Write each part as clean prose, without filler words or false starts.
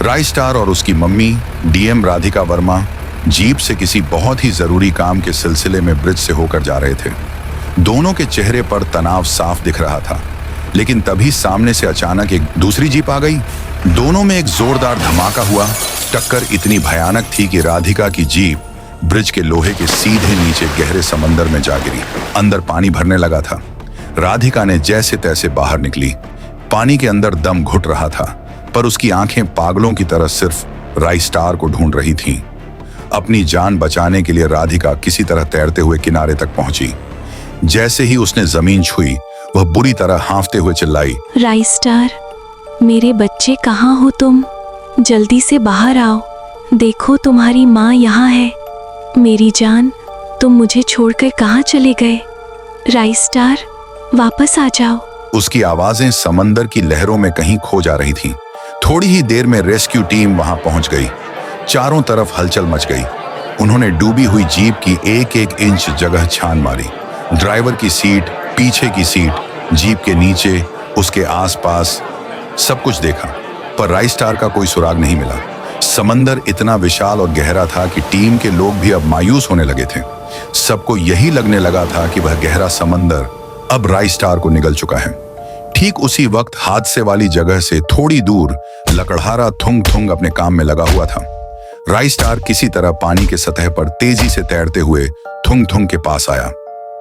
राय star और उसकी mummy DM Radhika Verma jeep से किसी बहुत ही जरूरी काम के सिलसिले में ब्रिज से होकर जा रहे थे। दोनों के चेहरे पर तनाव साफ दिख रहा था, लेकिन तभी सामने से अचानक एक दूसरी जीप आ गई। दोनों में एक जोरदार धमाका हुआ। टक्कर इतनी भयानक थी कि राधिका की जीप ब्रिज के लोहे के सीधे नीचे गहरे समंदर में जा गिरी। अंदर पानी भरने लगा था। राधिका ने जैसे तैसे बाहर निकली। पानी के अंदर दम घुट रहा था, पर उसकी आंखें पागलों की तरह सिर्फ राय स्टार को ढूंढ रही थीं। अपनी जान बचाने के लिए राधिका किसी तरह तैरते हुए किनारे तक पहुंची। जैसे ही उसने जमीन छुई, वह बुरी तरह हांफते हुए चिल्लाई, राय स्टार, मेरे बच्चे कहाँ हो तुम? जल्दी से बाहर आओ। देखो तुम्हारी माँ यहाँ है। मेरी जान, तुम मुझे छोड़कर कहाँ चले गए? राय स्टार, वापस आ जाओ। उसकी आवाजें समंदर की लहरों में कहीं खो जा रही थीं। थोड़ी ही देर में रेस्क्यू टीम वहां पहुंच गई। चारों तरफ हलचल मच गई। उन्होंने डूबी हुई जीप की एक एक इंच जगह छान मारी। ड्राइवर की सीट, पीछे की सीट, जीप के नीचे, उसके आसपास सब कुछ देखा, पर राय स्टार का कोई सुराग नहीं मिला। समंदर इतना विशाल और गहरा था कि टीम के लोग भी अब मायूस होने लगे थे। सबको यही लगने लगा था कि वह गहरा समंदर अब राय स्टार को निगल चुका है। ठीक उसी वक्त हादसे वाली जगह से थोड़ी दूर लकड़हारा थुंग थुंग अपने काम में लगा हुआ था। राय स्टार किसी तरह पानी के सतह पर तेजी से तैरते हुए थुंग थुंग के पास आया।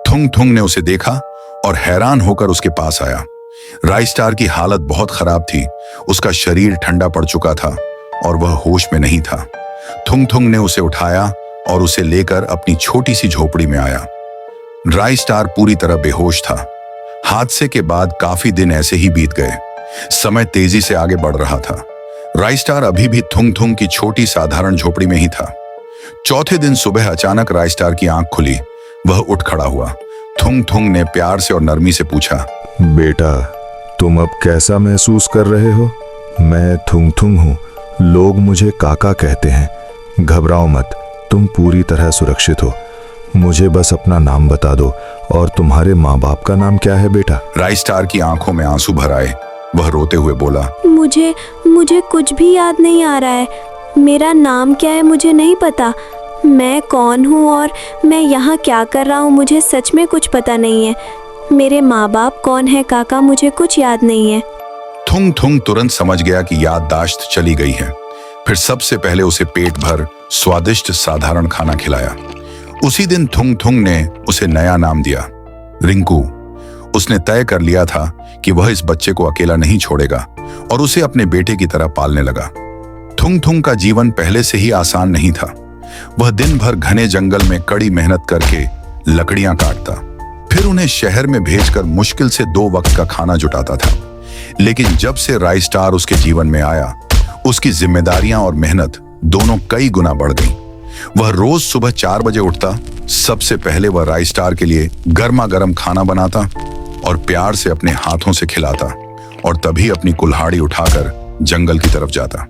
थुंग थुंग ने उसे देखा और हैरान होकर उसके पास आया। राय स्टार की हालत बहुत खराब थी। उसका शरीर ठंडा पड़ चुका था और वह होश में नहीं था। थुंग थुंग ने उसे उठाया और उसे लेकर अपनी छोटी सी झोपड़ी में आया। राय स्टार पूरी तरह बेहोश था। हादसे के बाद काफी दिन ऐसे ही बीत गए। समय तेजी से आगे बढ़ रहा था। राय स्टार अभी भी थुंग थुंग की छोटी साधारण झोपड़ी में ही था। चौथे दिन सुबह अचानक राय स्टार की आंख खुली। वह उठ खड़ा हुआ। थुंग थुंग ने प्यार से और नरमी से पूछा, बेटा, तुम अब कैसा महसूस कर रहे हो? मैं थुंग थुंग हूँ। लोग मुझे काका कहते हैं। घबराओ मत, तुम पूरी तरह सुरक्षित हो। मुझे बस अपना नाम बता दो। और तुम्हारे माँ बाप का नाम क्या है बेटा? राय स्टार की आंखों में आंसू भर आए। वह रोते हुए बोला, मुझे कुछ भी याद नहीं आ रहा है। मेरा नाम क्या है मुझे नहीं पता। मैं कौन हूँ और मैं यहाँ क्या कर रहा हूँ मुझे सच में कुछ पता नहीं है। मेरे माँ बाप कौन है काका, मुझे कुछ याद नहीं है। थुंग थुंग तुरंत समझ गया कि याददाश्त चली गई है। फिर सबसे पहले उसे पेट भर स्वादिष्ट साधारण खाना खिलाया। उसी दिन थुंग थुंग ने उसे नया नाम दिया, रिंकू। उसने तय कर लिया था कि वह इस बच्चे को अकेला नहीं छोड़ेगा और उसे अपने बेटे की तरह पालने लगा। थुंग थुंग का जीवन पहले से ही आसान नहीं था। वह दिन भर घने जंगल में कड़ी मेहनत करके लकड़ियां काटता, फिर उन्हें शहर में भेजकर मुश्किल से 2 वक्त का खाना जुटाता था। लेकिन जब से राय स्टार उसके जीवन में आया, उसकी जिम्मेदारियां और मेहनत दोनों कई गुना बढ़ गईं। वह रोज सुबह 4 बजे उठता। सबसे पहले वह राय स्टार के लिए गर्मा गर्म खाना बनाता और प्यार से अपने हाथों से खिलाता, और तभी अपनी कुल्हाड़ी उठाकर जंगल की तरफ जाता।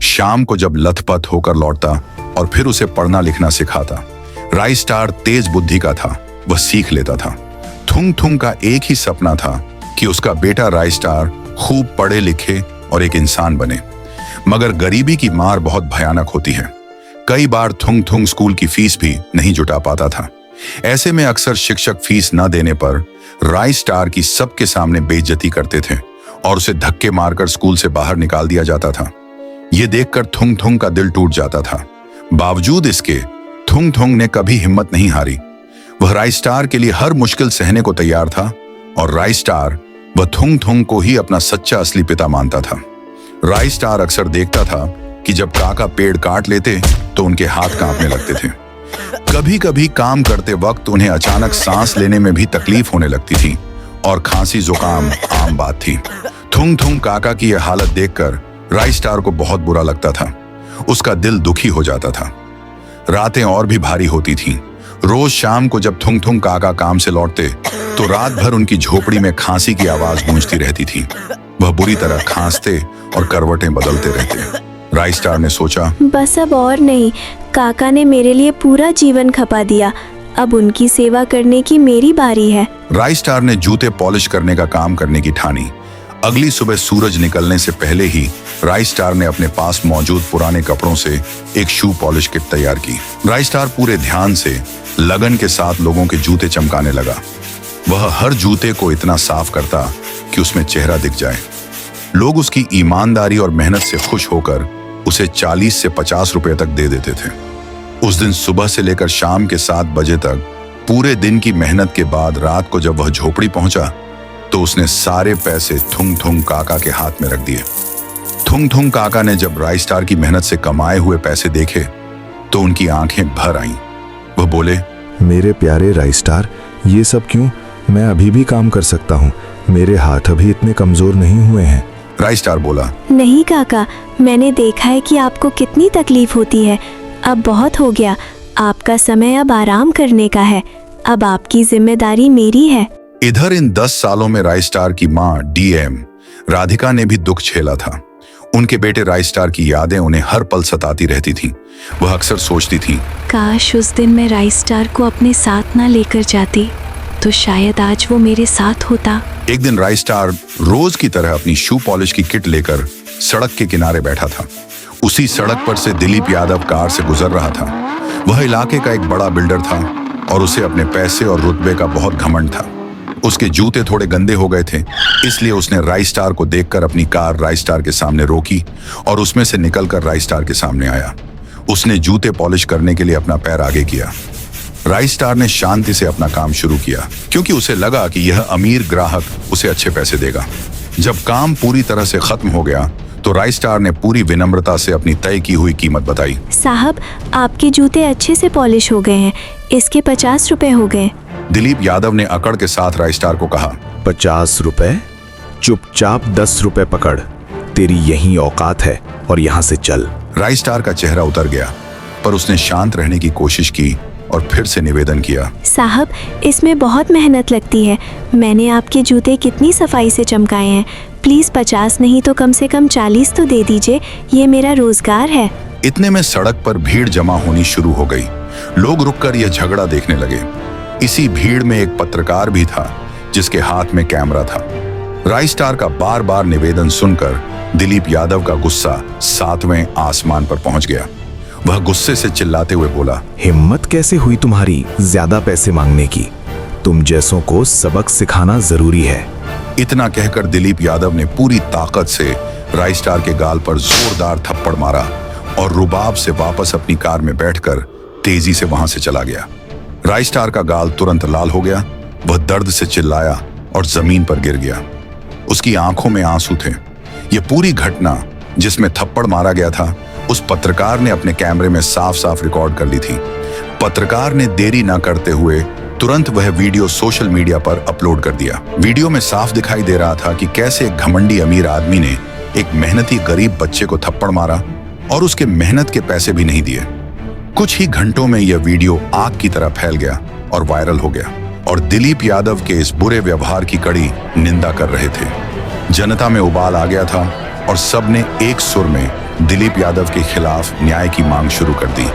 शाम को जब लथपथ होकर लौटता और फिर उसे पढ़ना लिखना सिखाता। राय स्टार तेज बुद्धि का था, वह सीख लेता था। थुंग थुंग का एक ही सपना था कि उसका बेटा राय स्टार खूब पढ़े लिखे और एक इंसान बने। मगर गरीबी की मार बहुत भयानक होती है। कई बार थुंग थुंग स्कूल की फीस भी नहीं जुटा पाता था। ऐसे में अक्सर शिक्षक फीस न देने पर राय स्टार की सबके सामने बेइज्जती करते थे और उसे धक्के मारकर स्कूल से बाहर निकाल दिया जाता था। ये देखकर थुंग थुंग का दिल टूट जाता था। बावजूद इसके थुंग थुंग ने कभी हिम्मत नहीं हारी। वह राय स्टार के लिए हर मुश्किल सहने को तैयार था, और राय स्टार वह थुंग थुंग को ही अपना सच्चा असली पिता मानता था। राय स्टार अक्सर देखता था कि जब काका पेड़ काट लेते तो उनके हाथ कांपने लगते थे। कभी कभी काम करते वक्त उन्हें अचानक सांस लेने में भी तकलीफ होने लगती थी, और खांसी जुकाम आम बात थी। थुंग थुंग काका की यह हालत देखकर राय स्टार को बहुत बुरा लगता था। उसका दिल दुखी हो जाता था। रातें और भी भारी होती थीं। रोज शाम को जब थुंग थुंग काका काम से लौटते तो रात भर उनकी झोपड़ी में खांसी की आवाज गूंजती रहती थी। वह बुरी तरह खांसते और करवटें बदलते रहते। राय स्टार ने सोचा, बस अब और नहीं, काका ने मेरे लिए पूरा जीवन खपा दिया। अब उनकी सेवा करने की मेरी बारी है। राय स्टार ने जूते पॉलिश करने का काम करने की ठानी। अगली सुबह सूरज निकलने से पहले ही राई स्टार ने अपने पास मौजूद पुराने कपड़ों से एक शू पॉलिश किट तैयार की। राई स्टार पूरे ध्यान से लगन के साथ लोगों के जूते चमकाने लगा। वह हर जूते को इतना साफ करता कि उसमें चेहरा दिख जाए। लोग उसकी ईमानदारी और मेहनत से खुश होकर उसे 40 से 50 रुपए तक दे देते थे। उस दिन सुबह से लेकर शाम के 7 बजे तक पूरे दिन की मेहनत के बाद रात को जब वह झोपड़ी पहुंचा तो उसने सारे पैसे थुंग थुंग काका के हाथ में रख दिए। थुंग थुंग काका ने जब राई स्टार की मेहनत से कमाए हुए पैसे देखे तो उनकी आंखें भर आईं। वह बोले, मेरे प्यारे राई स्टार, ये सब क्यों? मैं अभी भी काम कर सकता हूँ, मेरे हाथ अभी इतने कमजोर नहीं हुए हैं। राई स्टार बोला, नहीं काका, मैंने देखा है कि आपको कितनी तकलीफ होती है। अब बहुत हो गया, आपका समय अब आराम करने का है। अब आपकी जिम्मेदारी मेरी है। इधर इन 10 सालों में राई स्टार की माँ डीएम राधिका ने भी दुख झेला था। उनके बेटे राई स्टार की यादें उन्हें हर पल सताती रहती थीं। वह अक्सर सोचती थी, काश उस दिन मैं राई स्टार को अपने साथ ना लेकर जाती तो शायद आज वो मेरे साथ होता। एक दिन राई स्टार रोज की तरह अपनी शू पॉलिश की किट लेकर सड़क के किनारे बैठा था। उसी सड़क पर से दिलीप यादव कार से गुजर रहा था। वह इलाके का एक बड़ा बिल्डर था और उसे अपने पैसे और रुतबे का बहुत घमंड था। उसके जूते थोड़े गंदे हो गए थे, इसलिए उसने राई स्टार को देखकर अपनी कार राई स्टार के सामने रोकी और उसमें से निकलकर राई स्टार के सामने आया। उसने जूते पॉलिश करने के लिए अपना पैर आगे किया। राई स्टार ने शांति से अपना काम शुरू किया क्योंकि उसे लगा कि यह अमीर ग्राहक उसे अच्छे पैसे देगा। जब काम पूरी तरह से खत्म हो गया तो राई स्टार ने पूरी विनम्रता से अपनी तय की हुई कीमत बताई। साहब, आपके जूते अच्छे से पॉलिश हो गए हैं, इसके 50 रुपए हो गए। दिलीप यादव ने अकड़ के साथ राई स्टार को कहा, 50 रुपए? चुपचाप 10 रुपए पकड़, तेरी यही औकात है और यहाँ से चल। राई स्टार का चेहरा उतर गया, पर उसने शांत रहने की कोशिश की और फिर से निवेदन किया, साहब, इसमें बहुत मेहनत लगती है। मैंने आपके जूते कितनी सफाई से चमकाए हैं। प्लीज 50 नहीं तो कम से कम 40 तो दे दीजिए, ये मेरा रोजगार है। इतने में सड़क पर भीड़ जमा होनी शुरू हो गई। लोग रुककर यह झगड़ा देखने लगे। इसी भीड़ में एक पत्रकार भी था जिसके हाथ में कैमरा था। राई स्टार का बार बार निवेदन सुनकर दिलीप यादव का गुस्सा 7वें आसमान पर पहुंच गया। वह गुस्से से चिल्लाते हुए बोला, हिम्मत कैसे हुई तुम्हारी ज्यादा पैसे मांगने की? तुम जैसों को सबक सिखाना जरूरी है। इतना कहकर दिलीप यादव ने पूरी ताकत से राई स्टार के गाल पर जोरदार थप्पड़ मारा और रुबाब से वापस अपनी कार में बैठकर तेजी से वहां से चला गया। राई स्टार का गाल तुरंत लाल हो गया। वह दर्द से चिल्लाया और जमीन पर गिर गया। उसकी आंखों में आंसू थे। यह पूरी घटना जिसमें थप्पड़ मारा गया था उस पत्रकार ने अपने कैमरे में साफ साफ रिकॉर्ड कर ली थी। पत्रकार ने देरी न करते हुए तुरंत वह वीडियो सोशल मीडिया पर अपलोड कर दिया। वीडियो में साफ दिखाई दे रहा था कि कैसे एक घमंडी अमीर आदमी ने एक मेहनती गरीब बच्चे को थप्पड़ मारा और उसके मेहनत के पैसे भी नहीं दिए। कुछ ही घंटों में यह वीडियो आग की तरह फैल गया और वायरल हो गया और दिलीप यादव के इस बुरे व्यवहार की कड़ी निंदा कर रहे थे। जनता में उबाल आ गया था और सबने एक सुर में दिलीप यादव के खिलाफ न्याय की मांग शुरू कर दी।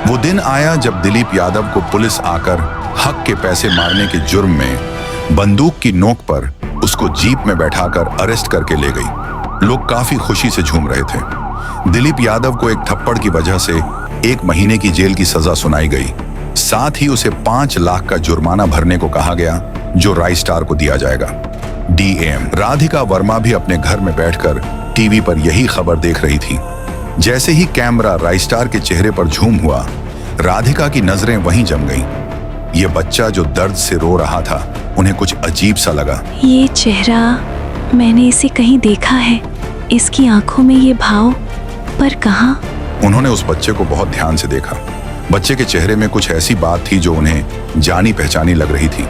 वो दिन आया जब दिलीप यादव को पुलिस आकर हक के पैसे मारने के जुर्म में बंदूक की नोक पर उसको जीप में बैठाकर अरेस्ट करके ले गई। लोग काफी खुशी से झूम रहे थे। दिलीप यादव को एक थप्पड़ की वजह से 1 महीने की जेल की सजा सुनाई गई। साथ ही उसे 5 लाख का जुर्माना भरने को कहा गया जो राई स्टार को दिया जाएगा। डीएम राधिका वर्मा भी अपने घर में बैठकर टीवी पर यही खबर देख रही थी। जैसे ही कैमरा राई स्टार के चेहरे पर झूम हुआ, राधिका की नजरें वहीं जम गईं। ये बच्चा जो दर्द से रो रहा था, उन्हें कुछ अजीब सा लगा। ये चेहरा, मैंने इसे कहीं देखा है। इसकी आंखों में ये भाव, पर कहाँ? उन्होंने उस बच्चे को बहुत ध्यान से देखा। बच्चे के चेहरे में कुछ ऐसी बात थी जो उन्हें जानी पहचानी लग रही थी।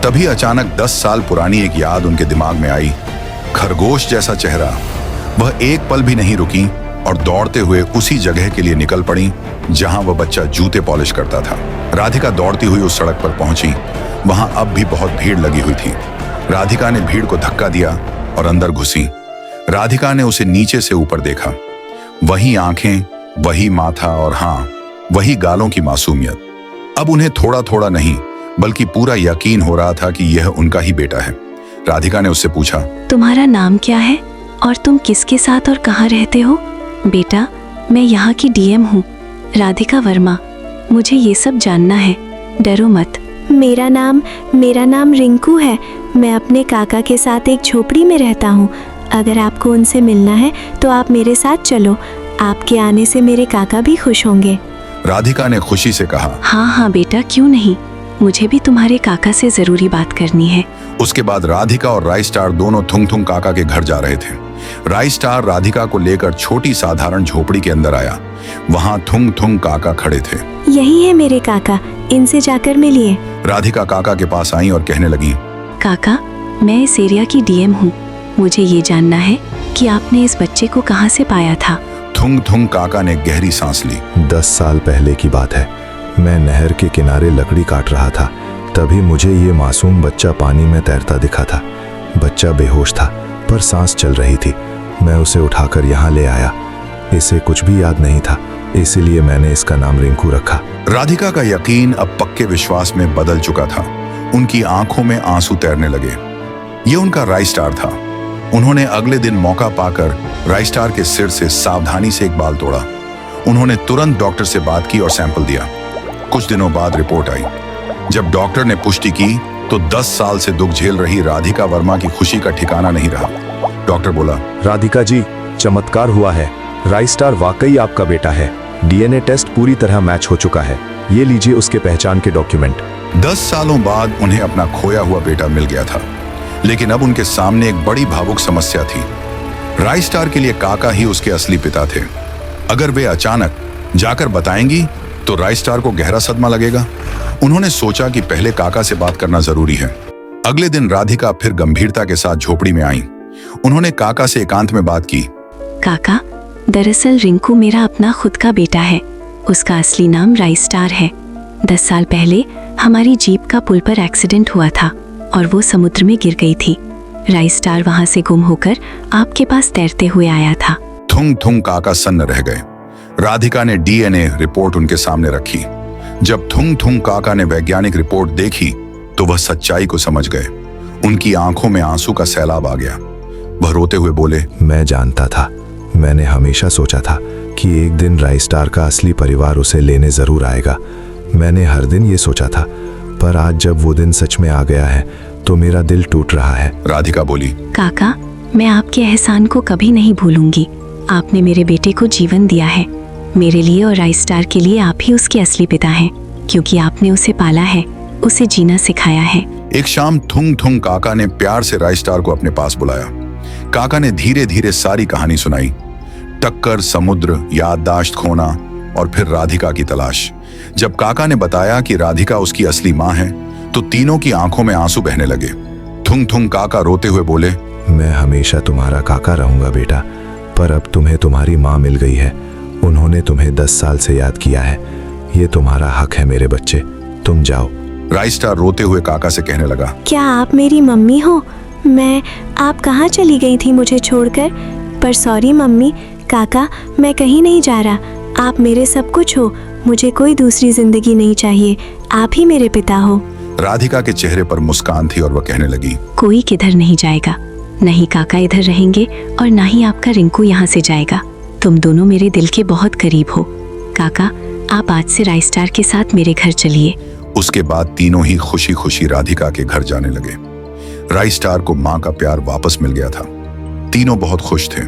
तभी अचानक 10 साल पुरानी एक याद उनके दिमाग में आई। खरगोश जैसा चेहरा। वह एक पल भी नहीं रुकी और दौड़ते हुए उसी जगह के लिए निकल पड़ी जहां वह बच्चा जूते पॉलिश करता था। राधिका दौड़ती हुई उस सड़क पर पहुंची। वहां अब भी बहुत भीड़ लगी हुई थी। राधिका ने भीड़ को धक्का दिया और अंदर घुसी। राधिका ने उसे नीचे से ऊपर देखा। वही आंखें, वही माथा और हाँ, वही गालों की मासूमियत। अब उन्हें थोड़ा थोड़ा नहीं बल्कि पूरा यकीन हो रहा था कि यह उनका ही बेटा है। राधिका ने उससे पूछा, तुम्हारा नाम क्या है और तुम किसके साथ और कहाँ रहते हो? बेटा, मैं यहाँ की डीएम हूँ, राधिका वर्मा। मुझे ये सब जानना है, डरो मत। मेरा नाम रिंकू है। मैं अपने काका के साथ एक झोपड़ी में रहता हूँ। अगर आपको उनसे मिलना है तो आप मेरे साथ चलो। आपके आने से मेरे काका भी खुश होंगे। राधिका ने खुशी से कहा। हाँ बेटा, क्यों नहीं, मुझे भी तुम्हारे काका से जरूरी बात करनी है। उसके बाद राधिका और राई स्टार दोनों थुंग थुंग काका के घर जा रहे थे। राई स्टार राधिका को लेकर छोटी साधारण झोपड़ी के अंदर आया। वहां थुंग थुंग काका खड़े थे। यही है मेरे काका, इनसे जाकर मिलिए। राधिका काका के पास आई और कहने लगी, काका, मैं इस एरिया की डीएम हूँ। मुझे ये जानना है कि आपने इस बच्चे को कहाँ से पाया था? थुंग थुंग काका ने गहरी सांस ली। 10 साल पहले की बात है। मैं नहर के किनारे लकड़ी काट रहा था। तभी मुझे ये मासूम बच्चा पानी में तैरता दिखा था। बच्चा बेहोश था पर सांस चल रही थी। मैं उसे उठाकर यहाँ ले आया। इसे कुछ भी याद नहीं था, इसीलिए मैंने इसका नाम रिंकू रखा। राधिका का यकीन अब पक्के विश्वास में बदल चुका था। उनकी आंखों में आंसू तैरने लगे। ये उनका राई स्टार था। उन्होंने अगले दिन मौका पाकर राई स्टार के सिर से सावधानी से एक बाल तोड़ा। उन्होंने तुरंत डॉक्टर से बात की और सैंपल दिया। कुछ दिनों बाद रिपोर्ट आई। जब डॉक्टर ने पुष्टि की तो 10 साल से दुख झेल रही राधिका वर्मा की खुशी का ठिकाना नहीं रहा। डॉक्टर बोला, राधिका जी, चमत्कार हुआ है। राई स्टार वाकई आपका बेटा है। डीएनए टेस्ट पूरी तरह मैच हो चुका है। ये लीजिए उसके पहचान के डॉक्यूमेंट। 10 सालों बाद उन्हें अपना खोया हुआ बेटा मिल गया था, लेकिन अब उनके सामने एक बड़ी भावुक समस्या थी। राई स्टार के लिए काका ही उसके असली पिता थे। अगर वे अचानक जाकर बताएंगी तो राई स्टार को गहरा सदमा लगेगा। उन्होंने सोचा कि पहले काका से बात करना जरूरी है। अगले दिन राधिका फिर गंभीरता के साथ झोपड़ी में आई। उन्होंने काका से एकांत में बात की। काका, दरअसल रिंकू मेरा अपना खुद का बेटा है। उसका असली नाम राई स्टार है। 10 साल पहले हमारी जीप का पुल पर एक्सीडेंट हुआ था और वो समुद्र में गिर गई थी। राई स्टार वहां से गुम होकर आपके पास तैरते हुए आया था। थुंग थुंग काका सन्न रह गए। राधिका ने डीएनए रिपोर्ट उनके सामने रखी। जब थुंग थुंग काका ने वैज्ञानिक रिपोर्ट देखी तो वह सच्चाई को समझ गए। उनकी आंखों में आंसू का सैलाब आ गया। वह रोते हुए बोले, मैं जानता था। मैंने हमेशा सोचा था कि एक दिन राई स्टार का असली परिवार उसे लेने जरूर आएगा। मैंने हर दिन ये सोचा था, पर आज जब वो दिन सच में आ गया है तो मेरा दिल टूट रहा है। राधिका बोली, काका, मैं आपके एहसान को कभी नहीं भूलूंगी। आपने मेरे बेटे को जीवन दिया है। मेरे लिए और राई स्टार के लिए आप ही उसके असली पिता हैं, क्योंकि आपने उसे पाला है, उसे जीना सिखाया है। एक शाम थुंग थुंग काका ने प्यार से राई स्टार को अपने पास बुलाया। काका ने धीरे धीरे सारी कहानी सुनाई। टक्कर, समुद्र, याददाश्त खोना और फिर राधिका की तलाश। जब काका ने बताया कि राधिका उसकी असली माँ है तो तीनों की आंखों में आंसू बहने लगे। थुंग थुंग काका रोते हुए बोले, मैं हमेशा तुम्हारा काका रहूंगा बेटा, पर अब तुम्हें तुम्हारी माँ मिल गई है। उन्होंने तुम्हें 10 साल से याद किया है। ये तुम्हारा हक है मेरे बच्चे, तुम जाओ। राई स्टार रोते हुए काका से कहने लगा, क्या आप मेरी मम्मी हो? आप कहाँ चली गई थी मुझे छोड़कर? पर सॉरी मम्मी, काका, मैं कहीं नहीं जा रहा। आप मेरे सब कुछ हो। मुझे कोई दूसरी जिंदगी नहीं चाहिए। आप ही मेरे पिता हो। राधिका के चेहरे पर मुस्कान थी और वह कहने लगी, कोई किधर नहीं जाएगा। नहीं काका इधर रहेंगे और ना ही आपका रिंकू यहाँ से जाएगा। तुम दोनों मेरे दिल के बहुत करीब हो। काका, आप आज से राई स्टार के साथ मेरे घर चलिए। उसके बाद तीनों ही खुशी खुशी राधिका के घर जाने लगे। राई स्टार को माँ का प्यार वापस मिल गया था। तीनों बहुत खुश थे।